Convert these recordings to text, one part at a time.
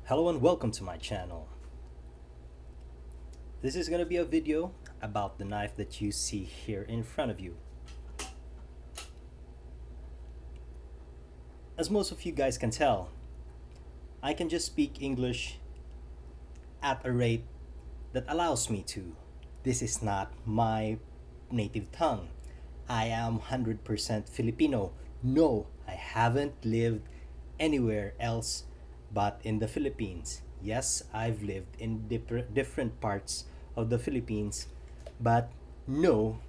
Hello and welcome to my channel. This is gonna be a video about the knife that you see here in front of you. As most of you guys can tell, I can just speak English at a rate that allows me to. This is not my native tongue. I am 100% Filipino. No, I haven't lived anywhere else but in the Philippines. Yes, I've lived in different parts of the Philippines, but no,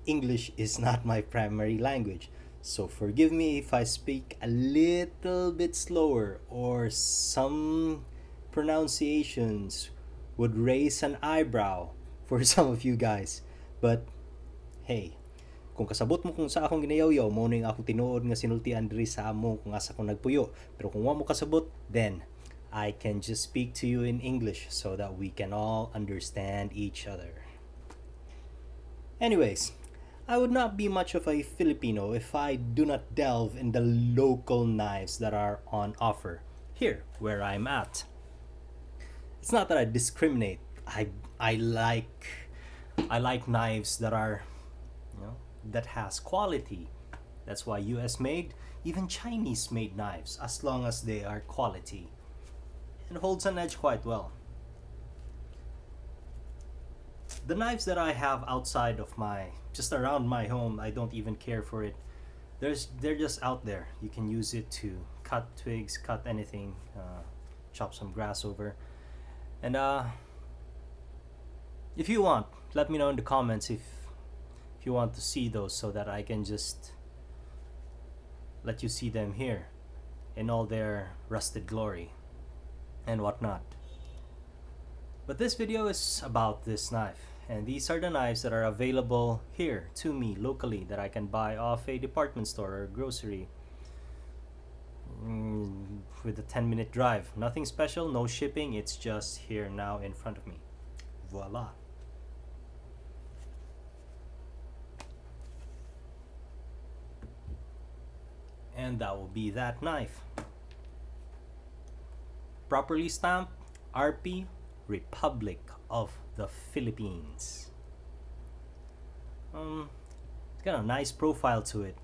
English is not my primary language. So forgive me if I speak a little bit slower or some pronunciations would raise an eyebrow for some of you guys. But hey, kung kasabot mo kung sa akong ginayaw-yaw, mo ning akong tinuod nga sinultian diri sa among kung asa ko nagpuyo. Pero kung wa mo kasabot, then I can just speak to you in English so that we can all understand each other. Anyways, I would not be much of a Filipino if I do not delve in the local knives that are on offer here where I'm at. It's not that I discriminate. I like knives that are, that has quality. That's why US made, even Chinese made knives, as long as they are quality. And holds an edge quite well. The knives that I have outside of just around my home, I don't even care for it. They're just out there. You can use it to cut twigs, cut anything, chop some grass over. And if you want, let me know in the comments if you want to see those so that I can just let you see them here in all their rusted glory and whatnot. But this video is about this knife, and these are the knives that are available here to me locally that I can buy off a department store or grocery with a 10-minute drive. Nothing special, no shipping, it's just here now in front of me. Voila. And that will be that knife. Properly stamped RP, Republic of the Philippines. It's got a nice profile to it.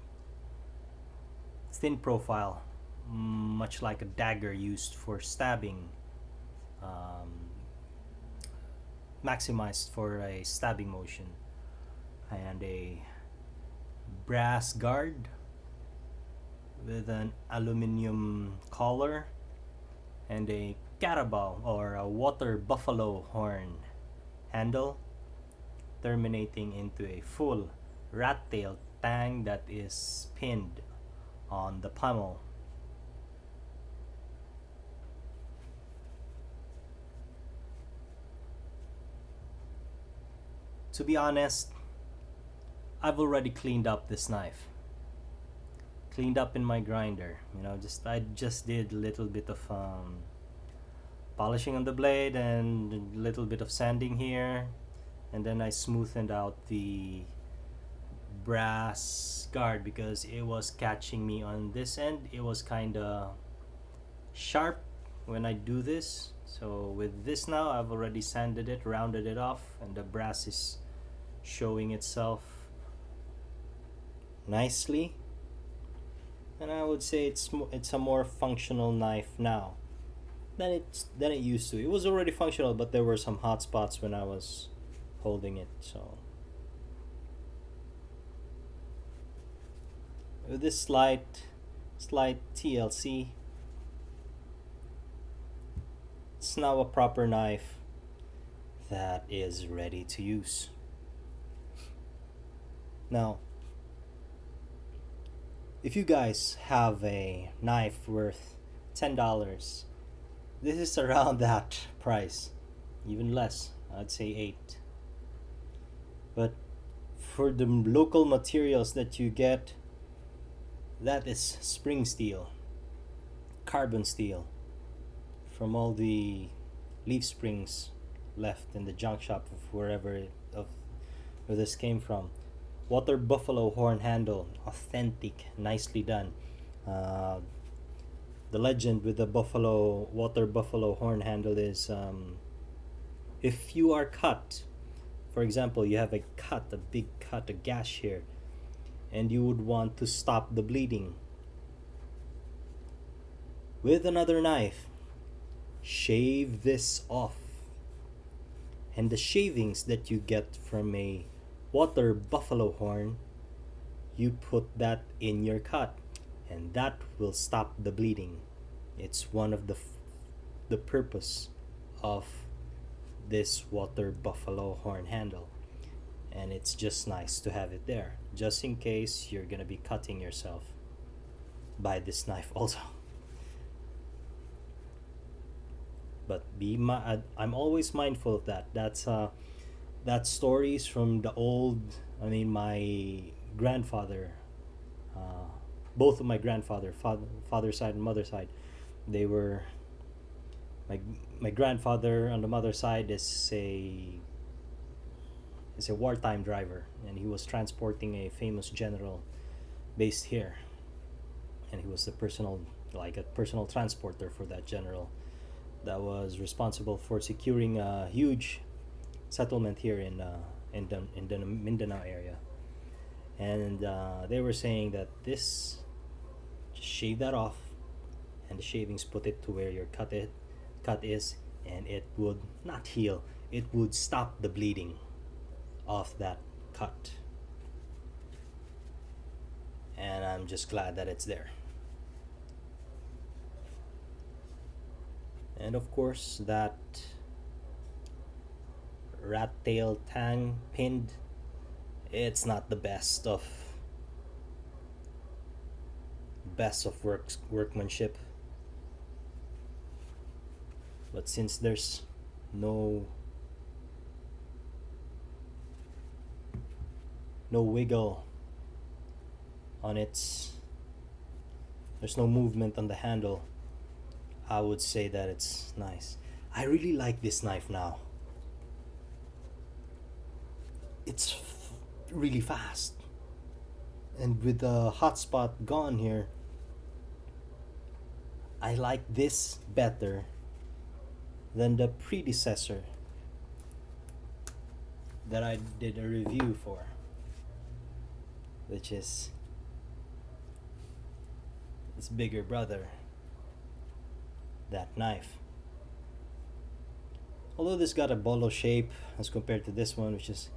Thin profile, much like a dagger used for stabbing, maximized for a stabbing motion, and a brass guard with an aluminum collar and a carabao or a water buffalo horn handle terminating into a full rat-tailed tang that is pinned on the pommel. To be honest, I've already cleaned up this knife. Cleaned up in my grinder, I just did a little bit of polishing on the blade and a little bit of sanding here, and then I smoothed out the brass guard because it was catching me on this end. It was kinda sharp when I do this. So with this now, I've already sanded it, rounded it off, and the brass is showing itself nicely. And I would say it's a more functional knife now than it used to. It was already functional, but there were some hot spots when I was holding it. So with this slight TLC, it's now a proper knife that is ready to use. Now, if you guys have a knife worth $10, this is around that price, even less. I'd say 8. But for the local materials that you get, that is spring steel, carbon steel, from all the leaf springs left in the junk shop of where this came from. Water buffalo horn handle, authentic, nicely done. The legend with the buffalo water buffalo horn handle is, if you are cut, for example, you have a cut, a big cut, a gash here, and you would want to stop the bleeding with another knife, shave this off. And the shavings that you get from a water buffalo horn, you put that in your cut, and that will stop the bleeding. It's one of the purpose of this water buffalo horn handle, and it's just nice to have it there just in case you're gonna be cutting yourself by this knife also. But I'm always mindful of that. That's stories from the old. I mean, my grandfather, uh, both of my father side and mother side, they were, my my grandfather on the mother side is a wartime driver, and he was transporting a famous general based here, and he was the personal, like a personal transporter for that general that was responsible for securing a huge settlement here in the Mindanao area. And they were saying that this, just shave that off, and the shavings put it to where your cut is, and it would not heal. It would stop the bleeding of that cut. And I'm just glad that it's there. And of course, that rat tail tang pinned, it's not the best of workmanship. But since there's no wiggle on its, there's no movement on the handle, I would say that it's nice. I really like this knife now. It's really fast, and with the hotspot gone here, I like this better than the predecessor that I did a review for, which is its bigger brother, that knife. Although this got a bolo shape as compared to this one, which is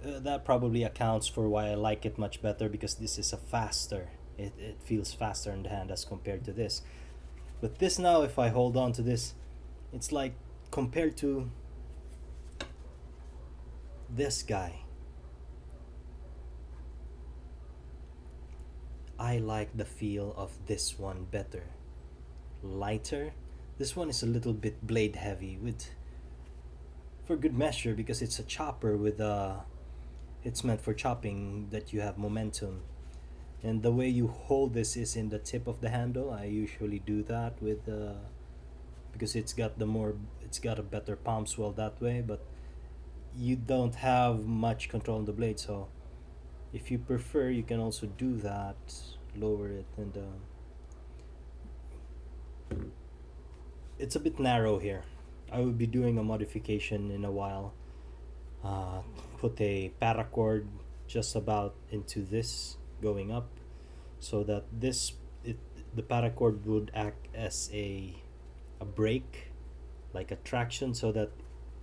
that probably accounts for why I like it much better, because this is a faster, it feels faster in the hand as compared to this. But this now, if I hold on to this, it's like, compared to this guy, I like the feel of this one better. Lighter. This one is a little bit blade heavy, with, for good measure, because it's a chopper with it's meant for chopping, that you have momentum. And the way you hold this is in the tip of the handle. I usually do that with because it's got a better palm swell that way, but you don't have much control on the blade. So if you prefer, you can also do that, lower it, and it's a bit narrow here. I will be doing a modification in a while. Put a paracord just about into this going up, so that the paracord would act as a brake, like a traction, so that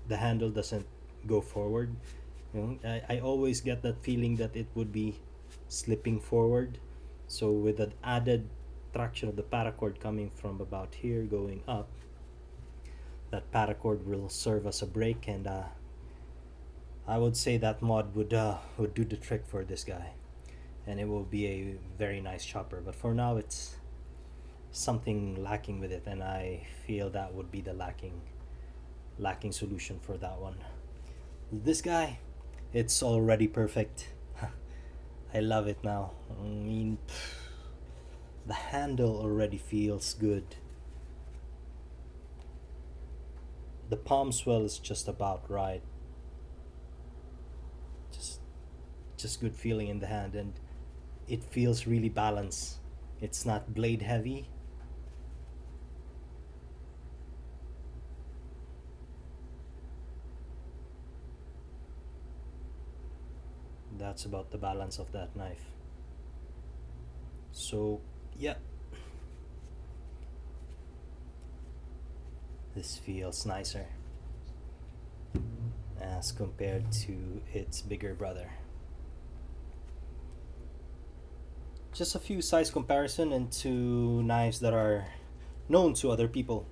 the handle doesn't go forward. I always get that feeling that it would be slipping forward. So with the added traction of the paracord coming from about here going up, that paracord will serve as a brake, and I would say that mod would do the trick for this guy, and it will be a very nice chopper. But for now, it's something lacking with it, and I feel that would be the lacking solution for that one. This guy, it's already perfect. I love it now. I mean, the handle already feels good. The palm swell is just about right. Just good feeling in the hand, and it feels really balanced. It's not blade heavy, that's about the balance of that knife. So yeah, this feels nicer as compared to its bigger brother. Just a few size comparison into knives that are known to other people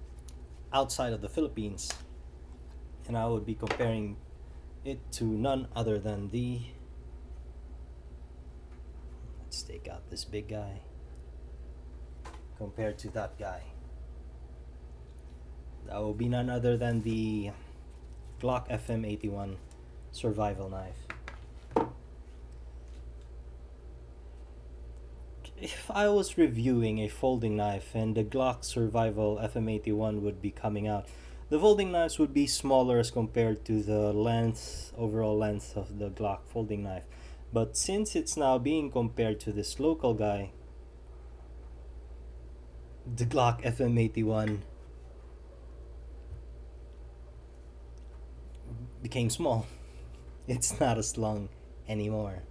outside of the Philippines, and I would be comparing it to none other than the, let's take out this big guy compared to that guy. That will be none other than the Glock FM81 survival knife. If I was reviewing a folding knife and the Glock Survival FM81 would be coming out, the folding knives would be smaller as compared to the overall length of the Glock folding knife. But since it's now being compared to this local guy, the Glock FM81 became small. It's not as long anymore.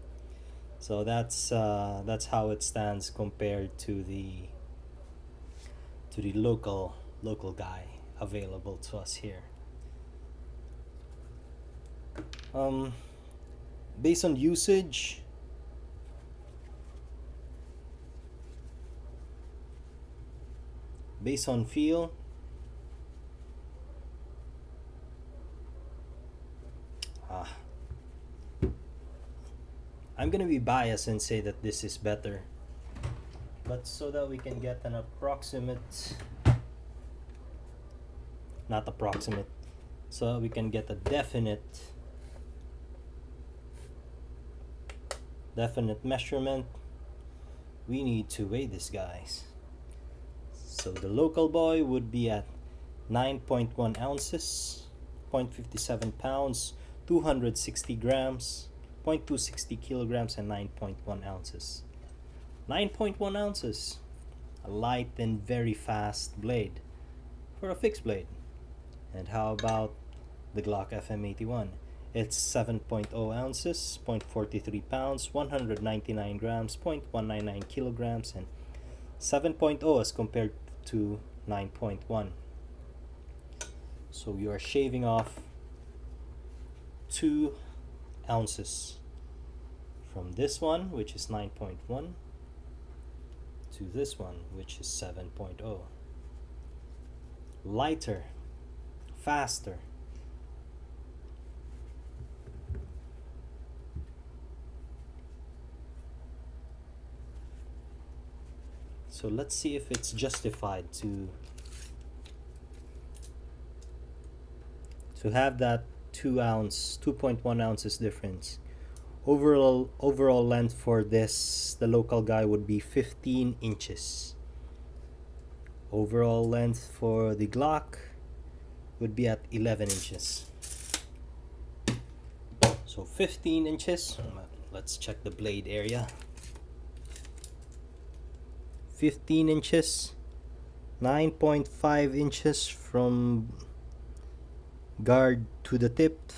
So that's how it stands compared to the local guy available to us here. Based on usage, based on feel, I'm gonna be biased and say that this is better, but so that we can get an approximate, not approximate, so that we can get a definite measurement, we need to weigh this, guys. So the local boy would be at 9.1 ounces, 0.57 pounds, 260 grams, 0.260 kilograms, and 9.1 ounces. 9.1 ounces, a light and very fast blade for a fixed blade. And how about the Glock FM81? It's 7.0 ounces, 0.43 pounds, 199 grams, 0.199 kilograms, and 7.0 as compared to 9.1. So you are shaving off 2 ounces from this one, which is 9.1, to this one, which is 7.0. Lighter, faster. So let's see if it's justified to have that 2.1 ounces difference. Overall length for this, the local guy, would be 15 inches. Overall length for the Glock would be at 11 inches. So 15 inches. Let's check the blade area. 15 inches, 9.5 inches from guard to the tip,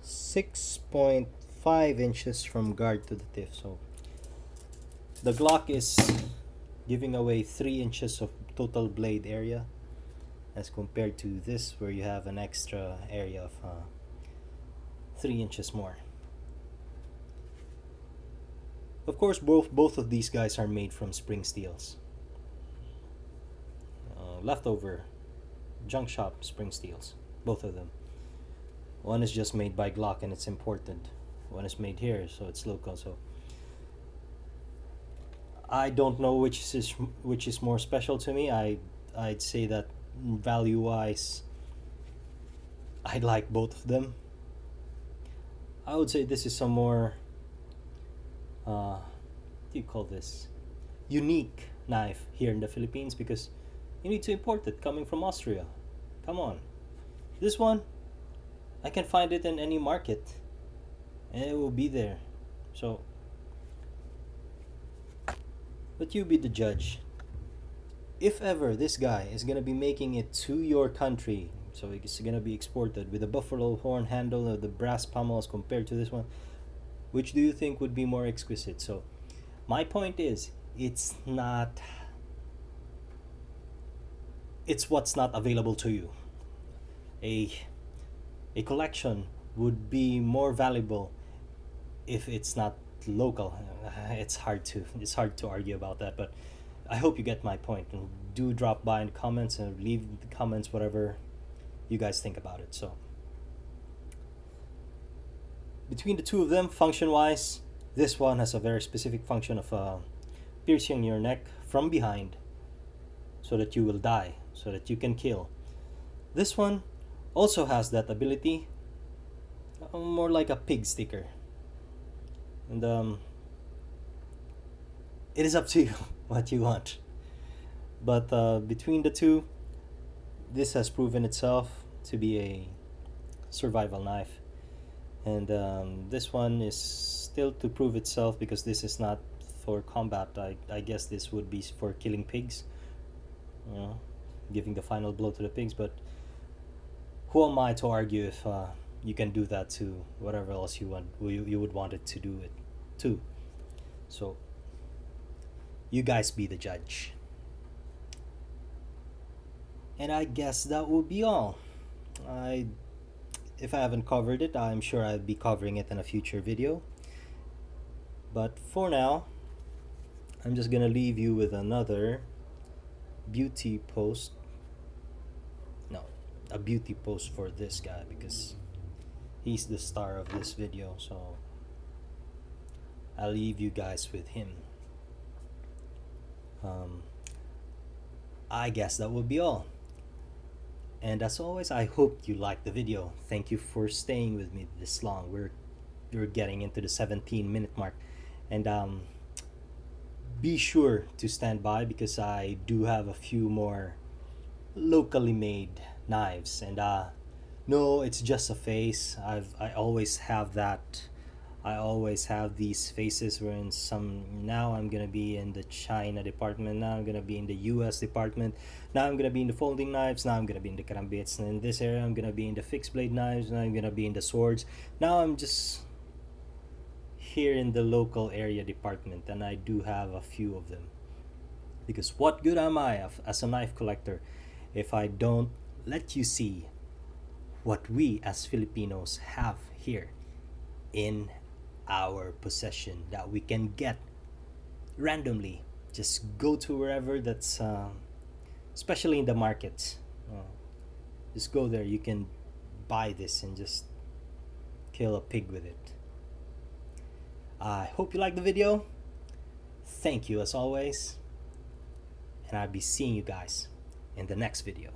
6.5 inches from guard to the tip. So the Glock is giving away 3 inches of total blade area as compared to this, where you have an extra area of 3 inches more. Of course, both of these guys are made from spring steels, leftover junk shop spring steels, both of them. One is just made by Glock and it's imported. One is made here, so it's local. So I don't know which is more special to me. I'd say that value wise, I like both of them. I would say this is some more what do you call this, unique knife here in the Philippines, because you need to import it coming from Austria. Come on. This one, I can find it in any market and it will be there. So, but you be the judge. If ever this guy is gonna be making it to your country, So it's gonna be exported with the buffalo horn handle or the brass pommels compared to this one. Which do you think would be more exquisite? So my point is, it's not, it's what's not available to you. A a collection would be more valuable if it's not local. It's hard to argue about that, but I hope you get my point. And do drop by in the comments and leave in the comments whatever you guys think about it. So between the two of them, function wise, this one has a very specific function of piercing your neck from behind so that you will die, so that you can kill. This one also has that ability, more like a pig sticker. And it is up to you what you want. But between the two, this has proven itself to be a survival knife. And this one is still to prove itself, because this is not for combat. I guess this would be for killing pigs, you know, giving the final blow to the pigs. But who am I to argue if you can do that to whatever else you want, you would want it to do it to. So you guys be the judge. And I guess that will be all. If I haven't covered it, I'm sure I'll be covering it in a future video. But for now, I'm just gonna leave you with another beauty post. No, a beauty post for this guy, because he's the star of this video. So I'll leave you guys with him. I guess that will be all. And as always, I hope you liked the video. Thank you for staying with me this long. We're getting into the 17-minute mark. And be sure to stand by, because I do have a few more locally made knives. And no, it's just a face. I always have that. I always have these faces where in some, now I'm gonna be in the China department, now I'm gonna be in the US department, now I'm gonna be in the folding knives, now I'm gonna be in the karambits, and in this area I'm gonna be in the fixed blade knives, now I'm gonna be in the swords. Now I'm just here in the local area department, and I do have a few of them. Because what good am I as a knife collector if I don't let you see what we as Filipinos have here in our possession, that we can get randomly. Just go to wherever that's especially in the markets, just go there, you can buy this and just kill a pig with it. I hope you liked the video. Thank you as always, and I'll be seeing you guys in the next video.